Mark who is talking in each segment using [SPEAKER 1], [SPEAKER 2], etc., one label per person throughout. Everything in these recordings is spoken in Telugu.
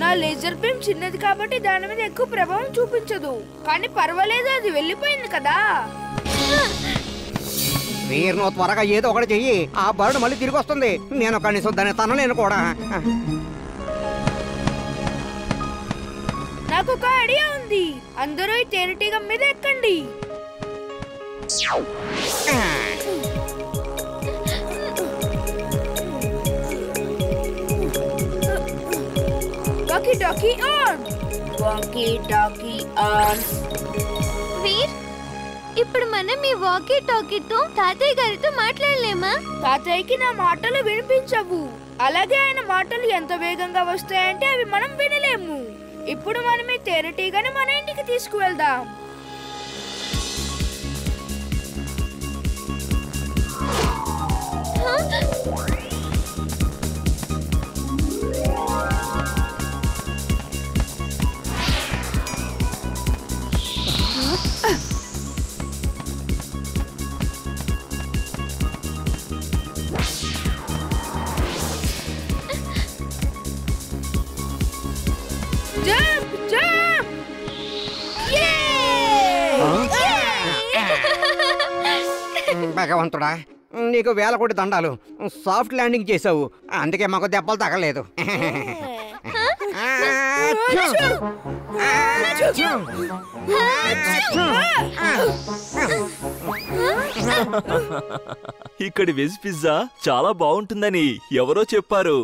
[SPEAKER 1] నా లేజర్ బీమ్ చిన్నది కాబట్టి దాని మీద ఎక్కువ ప్రభావం చూపించదు, కానీ పర్వాలేదు, అది వెళ్ళిపోయింది కదా.
[SPEAKER 2] వీర్ నువ్వు త్వరగా ఏదో ఒకటి చెయ్యి, ఆ బర్డ్ మళ్ళీ తిరిగి వస్తుంది. నేను కనీసం దాన్ని తనలేను కూడా.
[SPEAKER 1] నాకు ఒక ఐడియా ఉంది. అందరూ ఈ తేనెటీగ మీద ఎక్కండి. Walkie talkie on. Walkie talkie on.
[SPEAKER 3] Veer, ఇప్పుడు మనం ఈ వాకీ టాకీతో తాతయ్య గారితో మాట్లాడలేమా?
[SPEAKER 1] తాతయ్యకి నా మాటలు వినిపించవు. అలాగే ఆయన మాటలు ఎంత వేగంగా వస్తాయంటే అవి మనం వినలేము. ఇప్పుడు మనం ఈ తేనెటీగని మన ఇంటికి తీసుకువెళ్దాం.
[SPEAKER 2] భగవంతుడా, నీకు వేల కోటి దండాలు. సాఫ్ట్ ల్యాండింగ్ చేసావు, అందుకే మాకు దెబ్బలు తగలేదు.
[SPEAKER 4] ఇక్కడి వెజ్ పిజ్జా చాలా బాగుంటుందని ఎవరో చెప్పారు.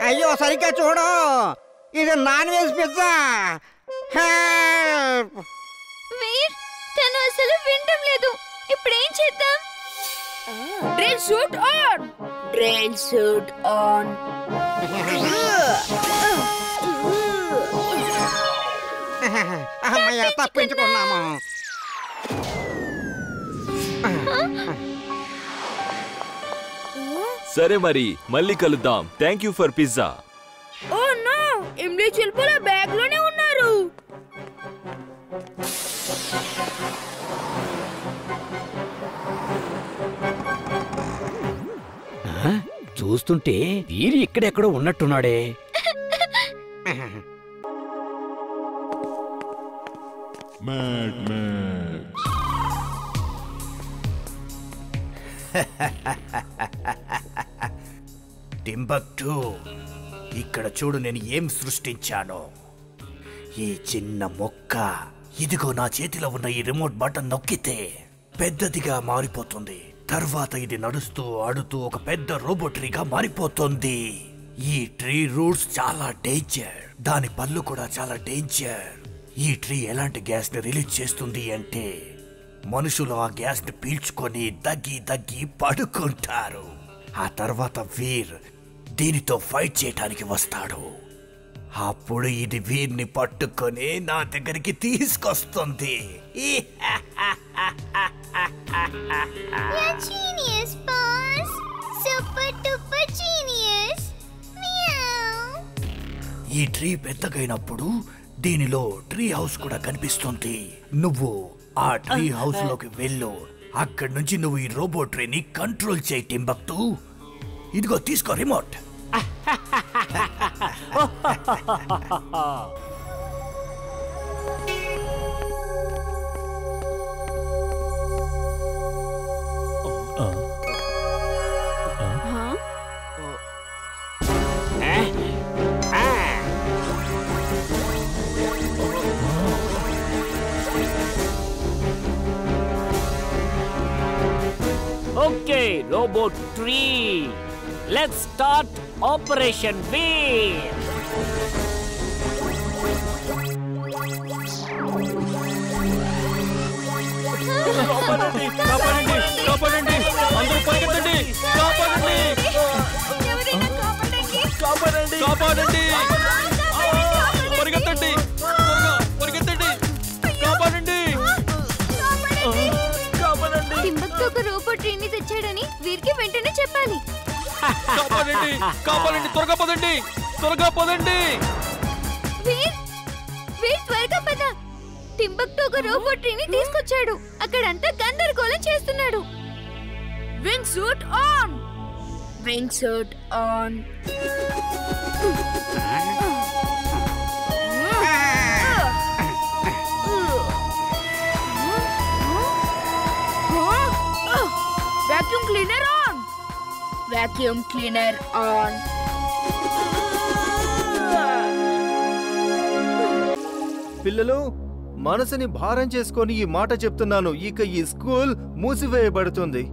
[SPEAKER 2] అయ్యో సరిగ్గా చూడు, ఇది నాన్ వెజ్ పిజ్జా.
[SPEAKER 3] వీర్, తను అసలు వినడం లేదు. ఇప్పుడు ఏం చేద్దాం?
[SPEAKER 1] Drill suit on. Drill suit on.
[SPEAKER 2] అమ్మయ్య, తప్పించుకున్నాము.
[SPEAKER 4] సరే మరి, మళ్ళీ కలుద్దాం. Thank you for pizza.
[SPEAKER 1] Oh no, Imli చిలుపుల బ్యాగ్ లోనే ఉన్నారు.
[SPEAKER 5] చూస్తుంటే వీరి ఇక్కడెక్కడో ఉన్నట్టున్నాడే.
[SPEAKER 6] టింబక్టు, ఇక్కడ చూడు నేను ఏం సృష్టించానో. ఈ చిన్న మొక్క ఇదిగో నా చేతిలో ఉన్న ఈ రిమోట్ బటన్ నొక్కితే పెద్దదిగా మారిపోతుంది. తర్వాత ఇది నడుస్తూ ఆడుతూ ఒక పెద్ద రోబోట్రీగా మారిపోతుంది. ఈ ట్రీ రూట్స్ చాలా డేంజర్, దాని పళ్ళు కూడా చాలా డేంజర్. ఈ ట్రీ ఎలాంటి గ్యాస్ ని రిలీజ్ చేస్తుంది అంటే మనుషులు ఆ గ్యాస్ ని పీల్చుకొని దగ్గి దగ్గి పడుకుంటారు. ఆ తర్వాత వీర్ దీనితో ఫైట్ చేయడానికి వస్తాడు. అప్పుడు ఇది వీర్ని పట్టుకొని నా దగ్గరికి తీసుకొస్తుంది. ఈ ట్రీ పెద్దగైనప్పుడు దీనిలో ట్రీ హౌస్ కూడా కనిపిస్తుంది. నువ్వు ఆ ట్రీ హౌస్ లోకి వెళ్ళు. అక్కడి నుంచి నువ్వు ఈ రోబో ట్రీని కంట్రోల్ చేయి టింబక్టు. ఇదిగో తీసుకో remote.
[SPEAKER 7] Okay, Robot Tree. Let's start Operation Veer.
[SPEAKER 4] కాపాడండి, కాపాడండి, కాపాడండి, అందరూ పరిగెత్తండి, కాపాడండి, కాపాడండి, కాపాడండి, పరిగెత్తండి, పరిగెత్తండి, కాపాడండి, కాపాడండి.
[SPEAKER 3] టింబక్టు ఒక రోబోట్ ట్రీని తెచ్చాడని వీరికి వెంటనే చెప్పాలి.
[SPEAKER 4] కాపాడండి, కాపాడండి, త్వరగా పదండి, త్వరగా పదండి.
[SPEAKER 3] వీర్, వీర్ త్వరగా పద. టింబక్టు ఒక రోబోట్ ట్రీని తీసుకొచ్చాడు. అక్కడంతా గందరగోళం చేస్తున్నాడు.
[SPEAKER 1] Wing suit on. Wing suit on. Vacuum cleaner on. Vacuum cleaner on.
[SPEAKER 8] పిల్లలు, మనసుని భారం చేసుకొని ఈ మాట చెప్తున్నాను. ఇక ఈ స్కూల్ మూసివేయబడుతుంది.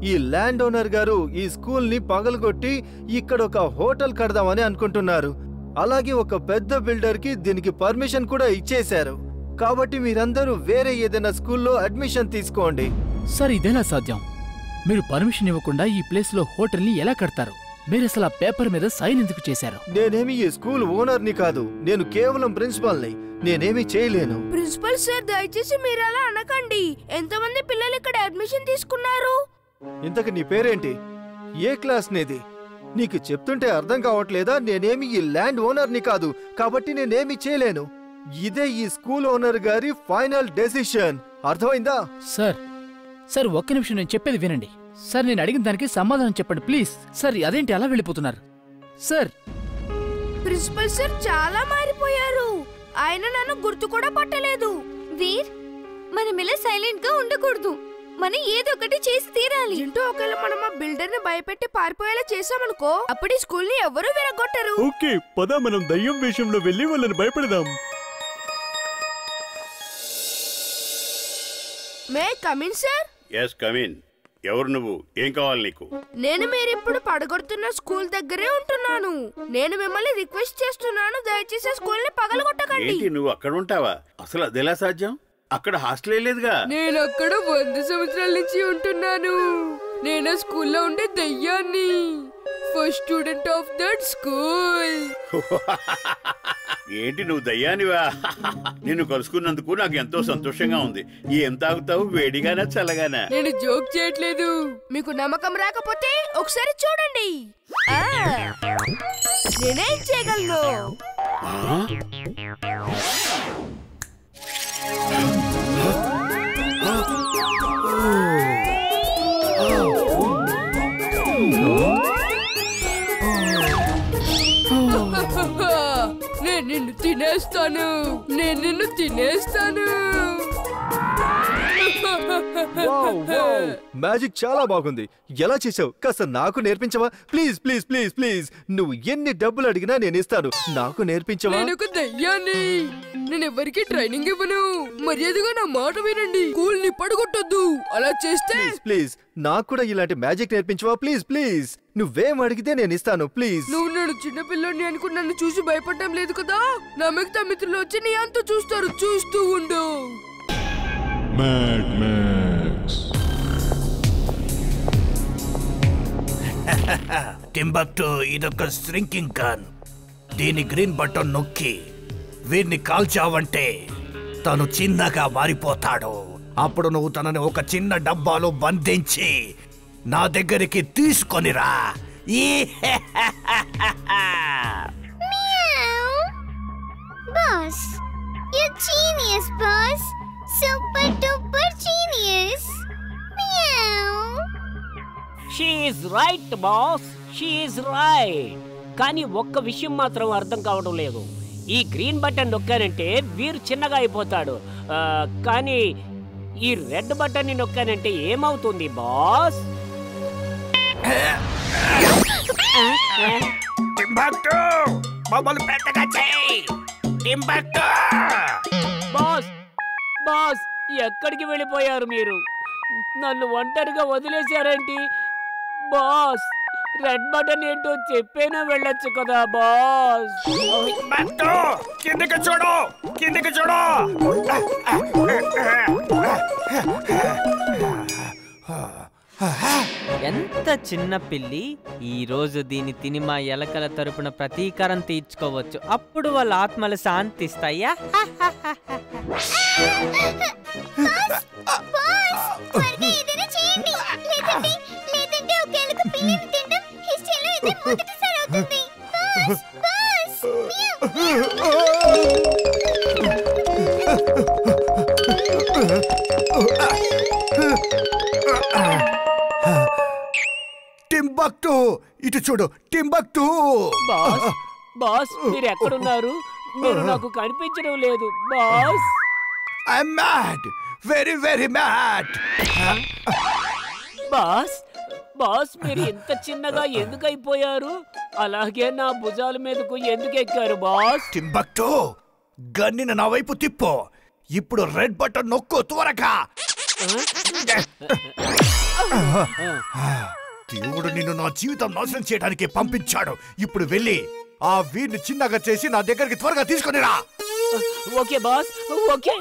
[SPEAKER 8] ఈ ల్యాండ్ ఓనర్ గారు ఈ స్కూల్ ని పగలగొట్టి ఇక్కడ ఒక హోటల్ కడదామని అనుకుంటున్నారు. అలాగే ఒక పెద్ద బిల్డర్ కి దీనికి పర్మిషన్ కూడా ఇచ్చేశారు. కాబట్టి మీరందరూ వేరే ఏదైనా స్కూల్లో అడ్మిషన్ తీసుకోండి.
[SPEAKER 5] సార్, ఇదేలా సాధ్యం? మీరు పర్మిషన్ ఇవ్వకుండా ఈ ప్లేస్ లో హోటల్ ని ఎలా కడతారు? మీరు అసలు ఆ పేపర్ మీద సైన్ ఎందుకు చేశారు?
[SPEAKER 8] నేనేమి ఈ స్కూల్ ఓనర్ని కాదు, నేను కేవలం ప్రిన్సిపాల్ని. నేనేమి చేయలేను.
[SPEAKER 1] ప్రిన్సిపల్ సార్, దయచేసి మీరు అలా అనకండి. ఎంతమంది పిల్లలు ఇక్కడ అడ్మిషన్ తీసుకున్నారు?
[SPEAKER 8] ఇంతకు నీ పేరేంటి? ఏ క్లాస్ నీది? నీకు చెప్తుంటే అర్థం కావట్లేదా? నేనేమి ఈ ల్యాండ్ ఓనర్ని కాదు, కాబట్టి నేనేమి చేయలేను. ఇదే ఈ స్కూల్ ఓనర్ గారి ఫైనల్ డెసిషన్. అర్థమైందా?
[SPEAKER 5] సార్ ఒక్క నిమిషం, నేను చెప్పేది వినండి. సార్, నేను అడిగిన దానికి సమాధానం చెప్పండి ప్లీజ్. సార్, అదేంటి అలా వెళ్ళిపోతున్నారు? సార్,
[SPEAKER 1] ప్రిన్సిపల్ సార్ చాలా మారిపోయారు. ఆయన నన్ను గుర్తు కూడా పట్టలేదు.
[SPEAKER 3] వీర్, మనం ఇలా సైలెంట్ గా ఉండకూడదు. మనం ఏదో ఒకటి చేసి తీరాలి.
[SPEAKER 1] జింటూ, ఒకవేళ మనం ఆ బిల్డర్ ని భయపెట్టి పారిపోయేలా చేసామనుకో, అప్పుడు ఈ స్కూల్ ని ఎవరూ విరగొట్టరు.
[SPEAKER 4] ఓకే, పద మనం దయ్యం వేషంలో వెళ్ళి వాళ్ళని భయపెడదాం.
[SPEAKER 1] May come in sir?
[SPEAKER 9] Yes, come in. ఎవరు నువ్వు? ఏం కావాలి నీకు?
[SPEAKER 1] నేను మీరిప్పుడు పడగొడుతున్న స్కూల్ దగ్గరే ఉంటున్నాను. నేను మిమ్మల్ని రిక్వెస్ట్ చేస్తున్నాను, దయచేసి స్కూల్ ని పగలగొట్టకండి.
[SPEAKER 9] ఏంటి, నువ్వు అక్కడ ఉంటావా? అసలు అదెలా సాధ్యం? అక్కడ హాస్టల్ లేదుగా.
[SPEAKER 1] నేను అక్కడ 100 సంవత్సరాల నుంచి ఉంటున్నాను. నేను స్కూల్లో ఉండే దయ్యాన్ని, first student of that school.
[SPEAKER 9] ఏంటి, నువ్వు దయ్యానివా? నిన్ను కలుసుకున్నందుకు నాకు ఎంతో సంతోషంగా ఉంది. ఏం తాగుతావు, వేడిగానా చల్లగానా?
[SPEAKER 1] నేను జోక్ చేయట్లేదు. మీకు నమ్మకం రాకపోతే ఒకసారి చూడండి. నేనేం చేయగలను? నేను నిన్ను తినేస్తాను.
[SPEAKER 8] మ్యాజిక్ చాలా బాగుంది. ఎలా చేసావు? కాస్త నాకు నేర్పించవా? Please please please please. నువ్వు ఎన్ని డబ్బులు అడిగినా నేను ఇస్తాను. నాకు నేర్పించవా?
[SPEAKER 1] నేను ఒక దయ్యాన్ని. నేను ఎవరికి ట్రైనింగ్ ఇవ్వను. మర్యాదగా నా మాట వినండి. స్కూల్ ని పడగొట్టొద్దు. అలా చేస్తే
[SPEAKER 8] ప్లీజ్ నాకు కూడా ఇలాంటి మ్యాజిక్ నేర్పించవా? Please please. నువ్వేం అడిగితే నేను ఇస్తాను. ప్లీజ్.
[SPEAKER 1] నువ్వు నన్ను చిన్నపిల్లని అనుకుని నన్ను చూసి భయపడటం లేదు కదా? నా మిగతా మిత్రులు వచ్చి నీ అంత చూస్తారు. చూస్తూ ఉండు.
[SPEAKER 6] టింబక్టు, ఇదొక స్ట్రింకింగ్ గన్. దీని గ్రీన్ బటన్ నొక్కి వీరిని కాల్చావంటే తను చిన్నగా మారిపోతాడు. అప్పుడు నువ్వు తనని ఒక చిన్న డబ్బాలో బంధించి నా దగ్గరికి తీసుకొనిరా.
[SPEAKER 3] Boss, you genius boss. Super duper genius.
[SPEAKER 7] She is right boss, she is right. కానీ ఒక్క విషయం మాత్రం అర్థం కావడం లేదు. ఈ గ్రీన్ బటన్ నొక్కానంటే వీరు చిన్నగా అయిపోతాడు. కానీ ఈ రెడ్ బటన్ ని నొక్కానంటే ఏమవుతుంది బాస్? బాస్ బాస్, ఎక్కడికి వెళ్ళిపోయారు మీరు? నన్ను ఒంటరిగా వదిలేశారేంటి బాస్? రెడ్ బటన్ ఏంటో చెప్పేనా వెళ్ళొచ్చు కదా బాస్.
[SPEAKER 6] కిందకి చూడు, కిందకి చూడు.
[SPEAKER 10] ఎంత చిన్న పిల్లి. ఈ రోజు దీన్ని తిని మా ఎలకల తరపున ప్రతీకారం తీర్చుకోవచ్చు. అప్పుడు వాళ్ళ ఆత్మలు శాంతిస్తాయా?
[SPEAKER 3] బాస్
[SPEAKER 6] టింబక్టు ఇటు చూడు టింబక్టు.
[SPEAKER 7] బాస్ బాస్ మీరు ఎక్కడున్నారు? మీరు నాకు కనిపించడం లేదు boss.
[SPEAKER 6] I'm mad, very very mad.
[SPEAKER 7] Boss boss మీరు ఇంత చిన్నగా ఎందుకు అయిపోయారు? అలాగే నా భుజాల మీదకు ఎందుకు ఎక్కారు బాస్?
[SPEAKER 6] టింబక్టు గన్నిని నా వైపు తిప్పు. ఇప్పుడు రెడ్ బటన్ నొక్కు త్వరగా. దేవుడు నిన్ను నా జీవితం నాశనం చేయడానికి పంపించాడు. ఇప్పుడు వెళ్ళి ఆ వీర్ని చిన్నగా చేసి నా దగ్గరికి త్వరగా తీసుకునిరా.
[SPEAKER 7] Okay boss okay.